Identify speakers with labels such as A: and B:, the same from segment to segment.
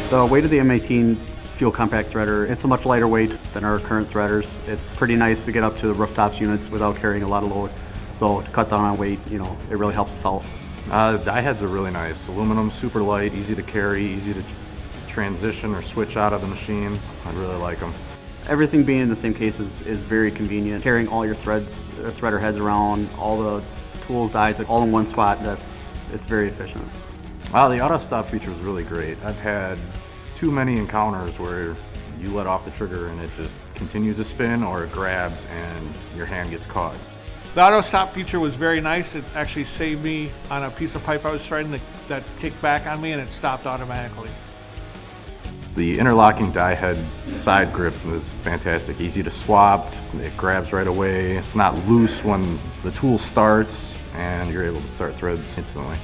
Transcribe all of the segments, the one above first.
A: The weight of the M18 fuel compact threader, it's a much lighter weight than our current threaders. It's pretty nice to get up to the rooftops units without carrying a lot of load. So to cut down on weight, you know, it really helps us out.
B: Die heads are really nice. Aluminum, super light, easy to carry, easy to transition or switch out of the machine. I really like them.
A: Everything being in the same case is very convenient. Carrying all your threads, threader heads around, all the tools, dies, all in one spot, it's very efficient.
B: Wow, the AUTOSTOP feature is really great. I've had too many encounters where you let off the trigger and it just continues to spin, or it grabs and your hand gets caught.
C: The AUTOSTOP feature was very nice. It actually saved me on a piece of pipe I was threading that kicked back on me, and it stopped automatically.
B: The interlocking die head side grip was fantastic. Easy to swap, it grabs right away. It's not loose when the tool starts, and you're able to start threads instantly.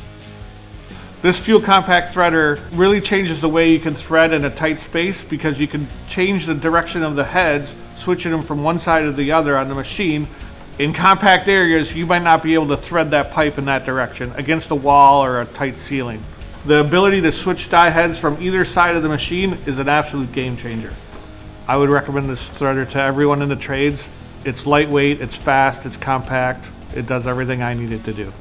C: This fuel compact threader really changes the way you can thread in a tight space, because you can change the direction of the heads, switching them from one side to the other on the machine. In compact areas, you might not be able to thread that pipe in that direction against a wall or a tight ceiling. The ability to switch die heads from either side of the machine is an absolute game changer. I would recommend this threader to everyone in the trades. It's lightweight, it's fast, it's compact, it does everything I need it to do.